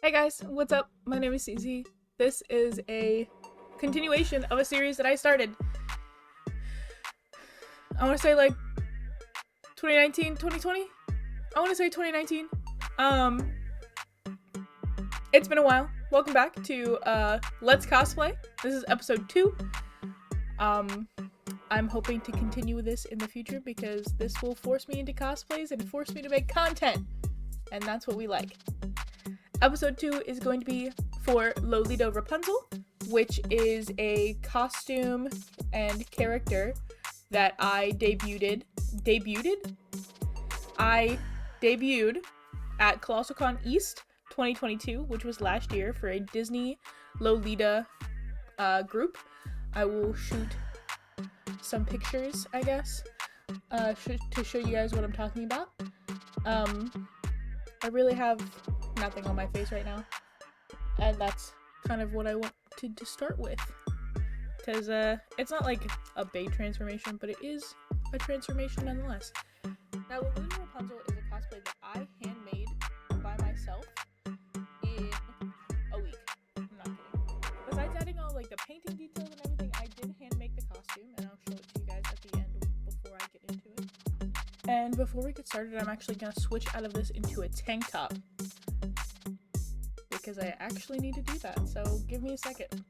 Hey guys, what's up? My name is Cece. This is a continuation of a series that I started. I want to say like 2019, 2020? I want to say 2019. It's been a while. Welcome back to Let's Cosplay. This is episode 2. I'm hoping to continue with this in the future because this will force me into cosplays and force me to make content. And that's what we like. Episode 2 is going to be for Lolita Rapunzel, which is a costume and character that I debuted at ColossalCon East 2022, which was last year, for a Disney Lolita group. I will shoot some pictures, I guess, to show you guys what I'm talking about. I really have nothing on my face right now, and that's kind of what I want to start with, because it's not like a big transformation, but it is a transformation nonetheless. Now, Lolita Rapunzel is a cosplay that I handmade by myself in a week. I'm not kidding. Besides adding all like the painting details and everything, I did hand make the costume, and I'll show it to you guys at the end before I get into it. And before we get started, I'm actually gonna switch out of this into a tank top, because I actually need to do that, so give me a second.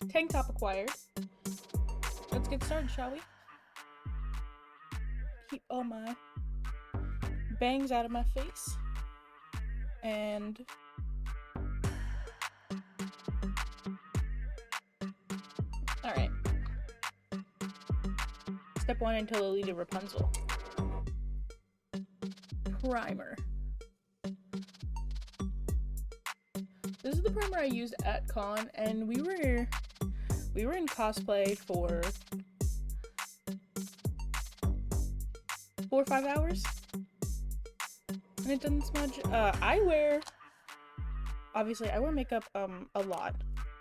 Tank top acquired. Let's get started, shall we? Keep all my bangs out of my face. And alright. Step 1 into Lolita Rapunzel. Primer. This is the primer I used at con, and we were in cosplay for 4 or 5 hours, and it doesn't smudge. I wear makeup a lot.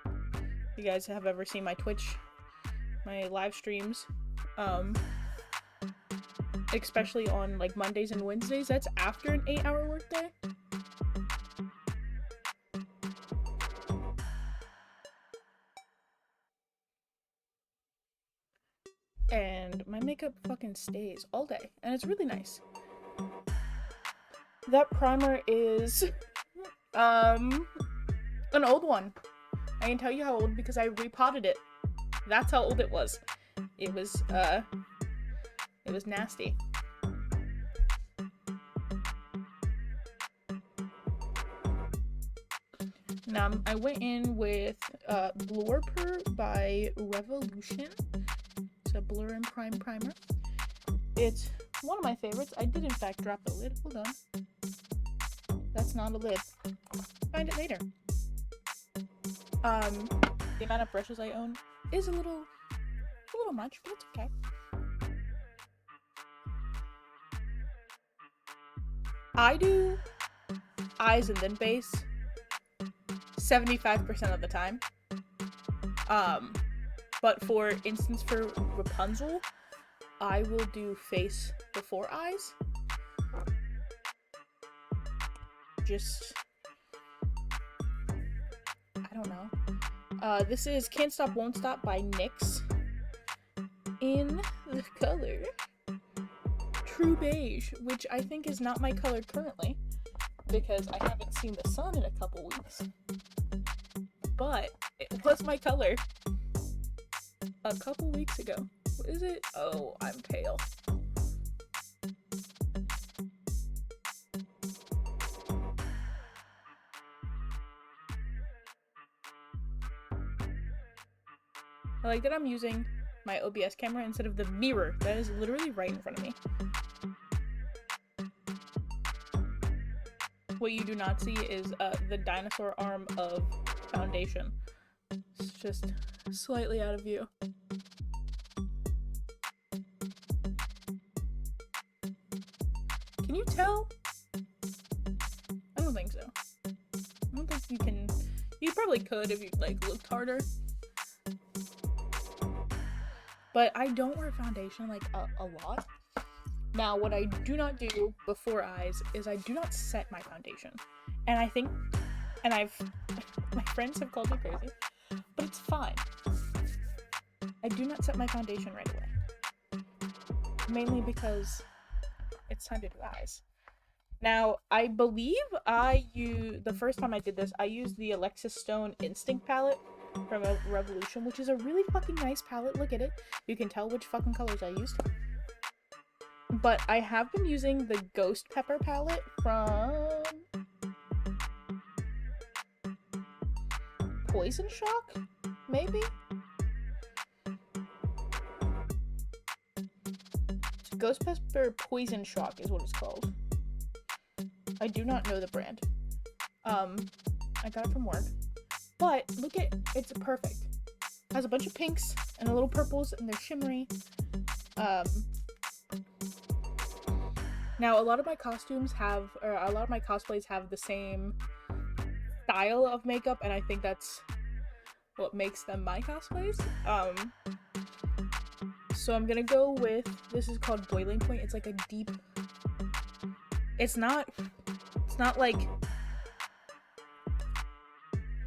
If you guys have ever seen my Twitch, my live streams, especially on like Mondays and Wednesdays, that's after an 8-hour workday. And my makeup fucking stays all day, and it's really nice. That primer is an old one. I can tell you how old because I repotted it. That's how old it was. It was nasty. Now I went in with Blurper by Revolution. It's a blur and prime primer. It's one of my favorites. I did in fact drop the lid. Hold on. That's not a lid. Find it later. The amount of brushes I own is a little much, but it's okay. I do eyes and then base 75% of the time. But for instance, for Rapunzel, I will do face before eyes. Just, I don't know. This is Can't Stop, Won't Stop by NYX in the color True Beige, which I think is not my color currently, because I haven't seen the sun in a couple weeks. But it was my color a couple weeks ago. What is it? Oh, I'm pale. I like that I'm using my OBS camera instead of the mirror that is literally right in front of me. What you do not see is the dinosaur arm of foundation. It's just slightly out of view. Can you tell? I don't think so. I don't think you can. You probably could if you like looked harder. But I don't wear foundation like a lot. Now, what I do not do before eyes is I do not set my foundation. And I think And my friends have called me crazy, but it's fine. I do not set my foundation right away. Mainly because it's time to do eyes. Now, I believe the first time I did this, I used the Alexis Stone Instinct palette from Revolution, which is a really fucking nice palette. Look at it. You can tell which fucking colors I used. But I have been using the Ghost Pepper palette from Poison Shock, maybe? Ghost Pepper Poison Shock is what it's called. I do not know the brand. I got it from work. But look at it's perfect. It has a bunch of pinks and a little purples and they're shimmery. Now a lot of my costumes have, or a lot of my cosplays have the same style of makeup, and I think that's what makes them my cosplays. So I'm gonna go with, this is called Boiling Point. It's like a deep, it's not like,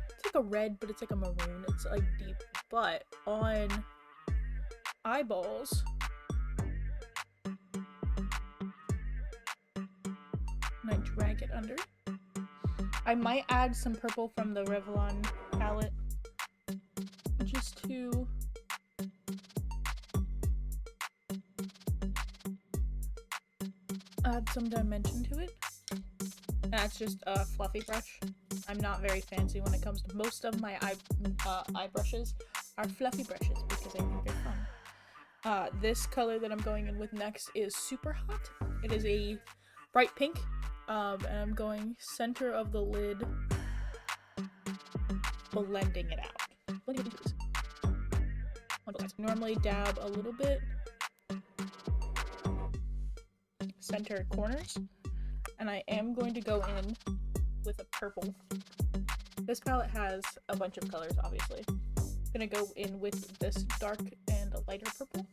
it's like a red, but it's like a maroon. It's like deep, but on eyeballs, and I drag it under. I might add some purple from the Revlon palette, just to add some dimension to it. That's just a fluffy brush. I'm not very fancy when it comes to most of my eye brushes are fluffy brushes because I think they're fun. This color that I'm going in with next is Super Hot. It is a bright pink, and I'm going center of the lid, blending it out. What do you do? Normally dab a little bit, center corners, and I am going to go in with a purple. This palette has a bunch of colors, obviously. I'm gonna go in with this dark and a lighter purple.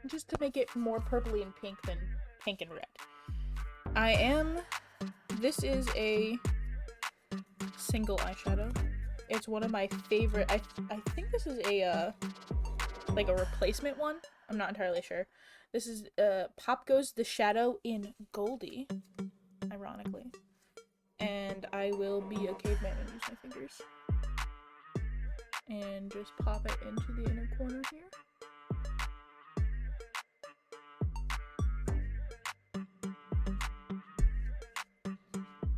Just to make it more purpley and pink than pink and red. This is a single eyeshadow. It's one of my favorite. I think this is a like a replacement one. I'm not entirely sure. This is Pop Goes the Shadow in Goldie, ironically. And I will be a caveman and use my fingers. And just pop it into the inner corner here.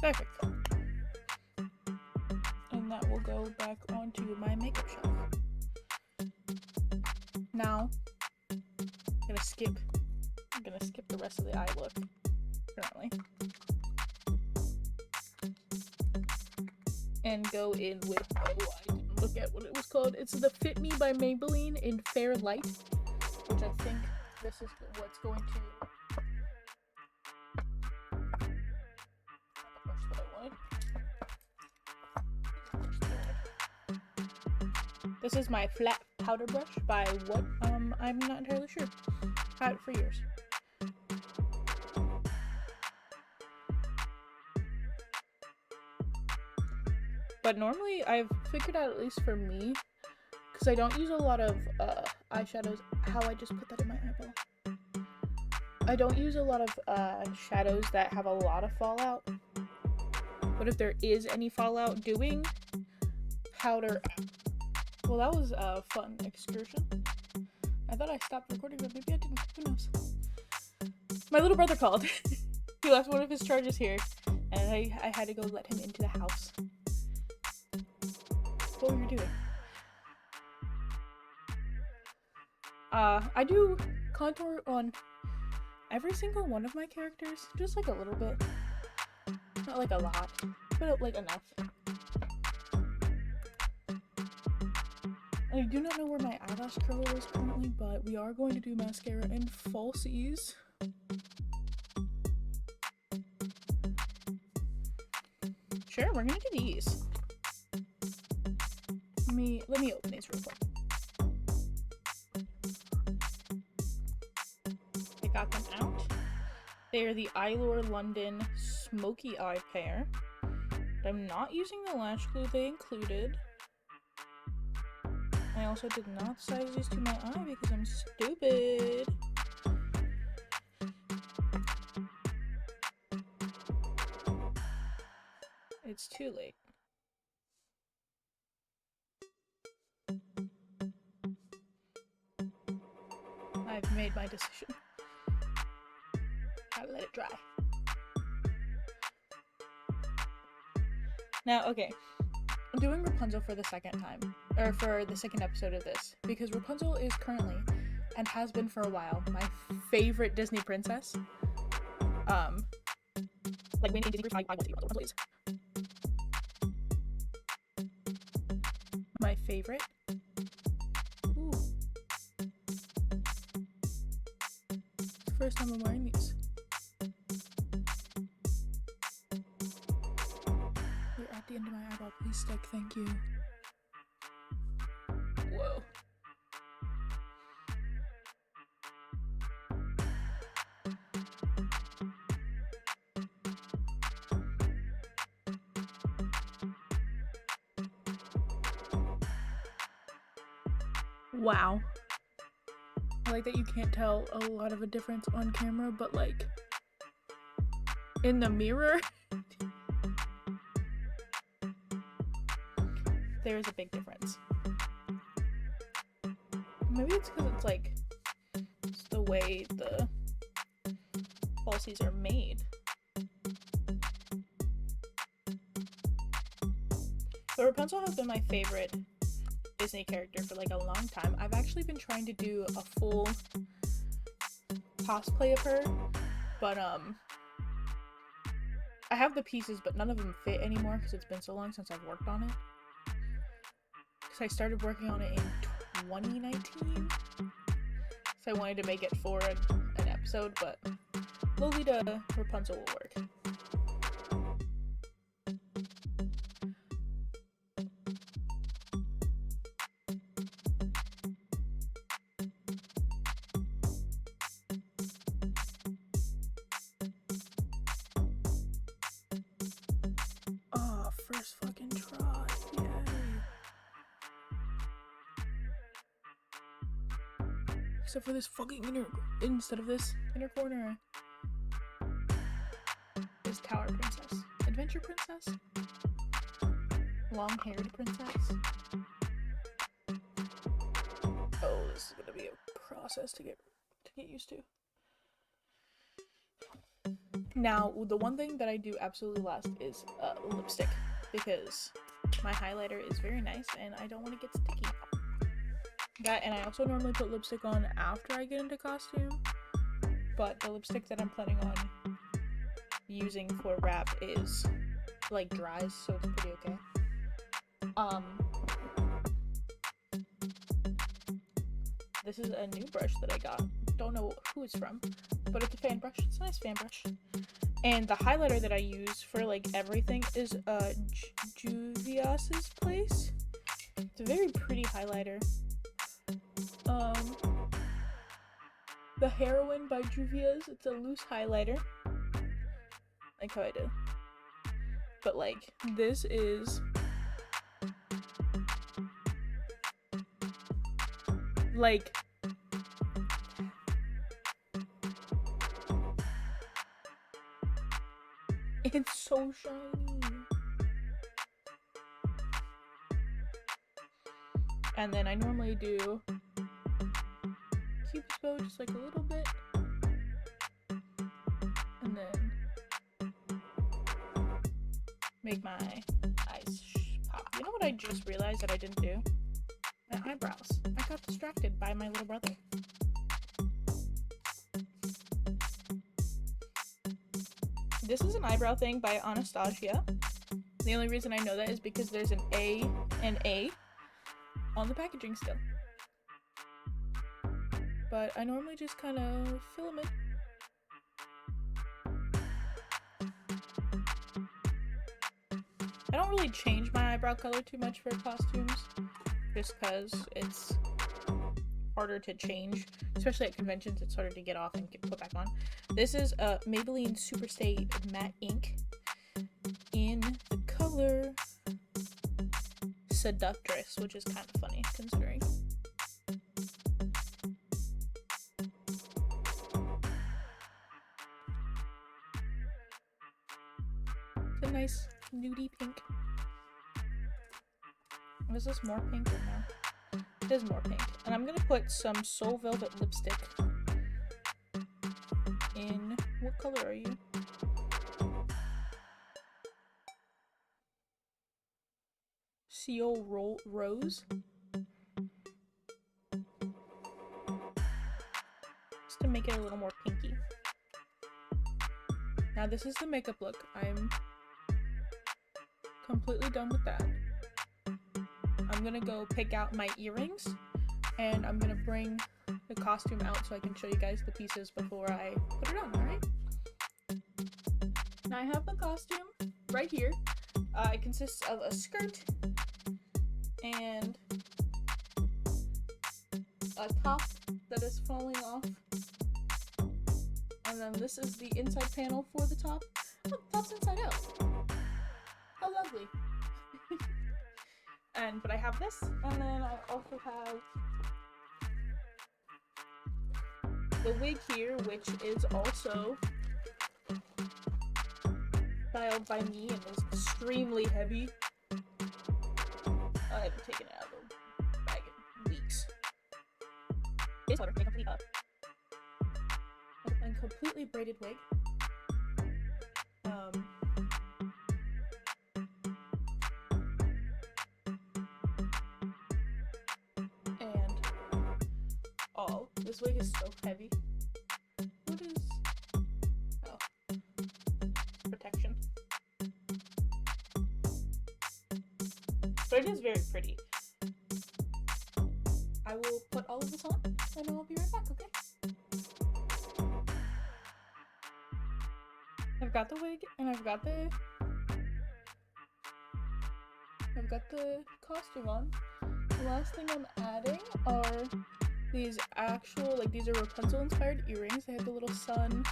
Perfect. And that will go back onto my makeup shelf. Now, I'm gonna skip the rest of the eye look currently. And go in with, oh, I didn't look at what it was called. It's the Fit Me by Maybelline in Fair Light, which I think this is what's going to This is my flat powder brush by what? I'm not entirely sure. Had it for years. But normally I've figured out, at least for me, because I don't use a lot of eyeshadows. How I just put that in my eyeball. I don't use a lot of shadows that have a lot of fallout. But if there is any fallout, doing powder. Well, that was a fun excursion. I thought I stopped recording, but maybe I didn't. Who knows? My little brother called. He left one of his charges here, and I had to go let him into the house. What were you doing? I do contour on every single one of my characters, just like a little bit. Not like a lot, but like enough. I do not know where my eyelash curler is currently, but we are going to do mascara and falsies. Sure, we're gonna do these. Let me open these real quick. They are the Eylure London Smoky Eye pair. But I'm not using the lash glue they included. I also did not size these to my eye because I'm stupid. It's too late. I've made my decision. Gotta let it dry. Now, okay. I'm doing Rapunzel for the second time. Or for the second episode of this. Because Rapunzel is currently, and has been for a while, my favorite Disney princess. Like, when in Disney, I want to be Rapunzel is. My favorite. Ooh. It's the first time I'm wearing these. You're at the end of my eyebrow. Please stick. Thank you. Whoa. Wow. I like that you can't tell a lot of a difference on camera, but like in the mirror there's a big difference. Maybe it's because it's like it's the way the falsies are made. But Rapunzel has been my favorite Disney character for like a long time. I've actually been trying to do a full cosplay of her, but I have the pieces, but none of them fit anymore because it's been so long since I've worked on it. Because I started working on it in 2019, so I wanted to make it for an episode, but Lolita Rapunzel will work. First fucking try, yay. Except for this fucking instead of this inner corner. This Tower Princess. Adventure Princess? Long-haired Princess? Oh, this is gonna be a process to get used to. Now, the one thing that I do absolutely last is lipstick, because my highlighter is very nice and I don't want to get sticky. That, and I also normally put lipstick on after I get into costume, but the lipstick that I'm planning on using for wrap is like dries, so it's pretty okay. This is a new brush that I got. Don't know who it's from, but it's a fan brush. It's a nice fan brush. And the highlighter that I use for like everything is Juvias's Place. It's a very pretty highlighter. The Heroine by Juvia's. It's a loose highlighter. Like how I did. But like this is like it's so shiny. And then I normally do Cupid's bow just like a little bit. And then make my eyes pop. You know what I just realized that I didn't do? My eyebrows. I got distracted by my little brother. This is an eyebrow thing by Anastasia. The only reason I know that is because there's an A and A on the packaging still. But I normally just kind of film it. I don't really change my eyebrow color too much for costumes, just because it's harder to change, especially at conventions. It's harder to get off and get put back on. This is a Maybelline Superstay Matte Ink in the color Seductress, which is kind of funny considering. It's a nice nudie pink. Is this more pink or no? It is more pink. And I'm gonna put some Soul Velvet lipstick in, what color are you? Seal Rose. Just to make it a little more pinky. Now this is the makeup look. I'm completely done with that. I'm gonna go pick out my earrings, and I'm gonna bring the costume out so I can show you guys the pieces before I put it on, alright? Now I have the costume right here. It consists of a skirt and a top that is falling off. And then this is the inside panel for the top. Oh, the top's inside out. How lovely. But I have this, and then I also have the wig here, which is also styled by me and is extremely heavy. I haven't taken it out of the bag in weeks. It's a completely braided wig. This wig is so heavy. What is... oh. Protection. But it is very pretty. I will put all of this on, and I'll be right back, okay? I've got the wig, and I've got the costume on. The last thing I'm adding are these actual, like, these are Rapunzel inspired earrings. They have the little sun.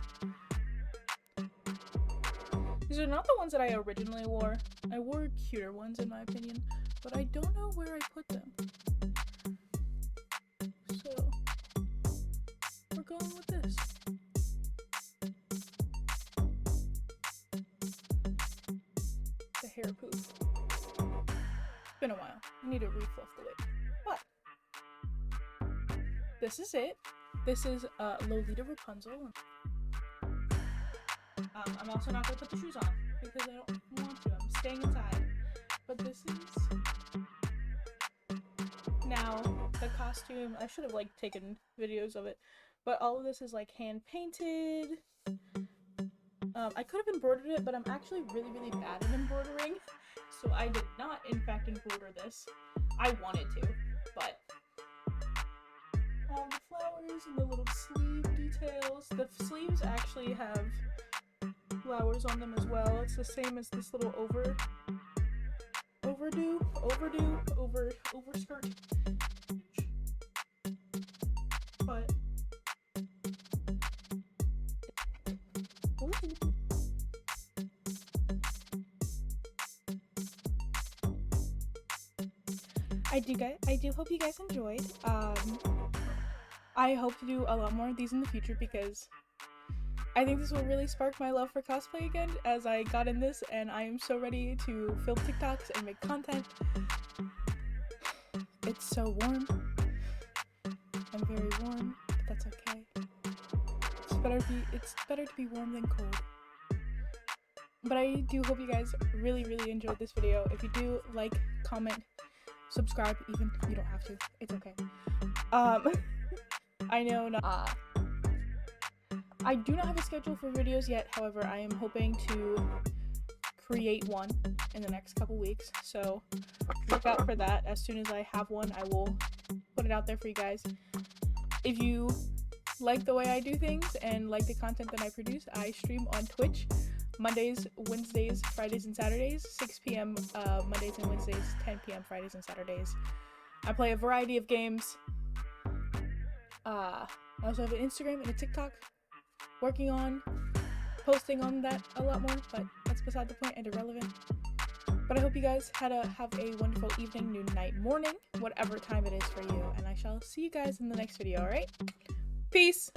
These are not the ones that I originally wore. I wore cuter ones in my opinion, but I don't know where I put them. So, we're going with this. The hair poof. It's been a while. I need to refluff the wig. But this is it. This is Lolita Rapunzel. I'm also not going to put the shoes on because I don't want to. I'm staying inside. But this is... Now, the costume, I should have like taken videos of it, but all of this is like hand painted. I could have embroidered it, but I'm actually really bad at embroidering, so I did not in fact embroider this. I wanted to, but all the flowers and the little sleeve details. The sleeves actually have flowers on them as well. It's the same as this little overskirt. But I do hope you guys enjoyed. I hope to do a lot more of these in the future because I think this will really spark my love for cosplay again as I got in this, and I am so ready to film TikToks and make content. It's so warm. I'm very warm, but that's okay. It's better to be warm than cold. But I do hope you guys really enjoyed this video. If you do, like, comment, subscribe, even if you don't have to. It's okay. I know not I do not have a schedule for videos yet, however, I am hoping to create one in the next couple weeks, so look out for that. As soon as I have one, I will put it out there for you guys. If you like the way I do things and like the content that I produce, I stream on Twitch Mondays, Wednesdays, Fridays, and Saturdays, 6 p.m. Mondays and Wednesdays, 10 p.m. Fridays and Saturdays. I play a variety of games. I also have an Instagram and a TikTok. Working on posting on that a lot more, but that's beside the point and irrelevant. But I hope you guys have a wonderful evening, noon, night, morning, whatever time it is for you, and I shall see you guys in the next video, alright? Peace!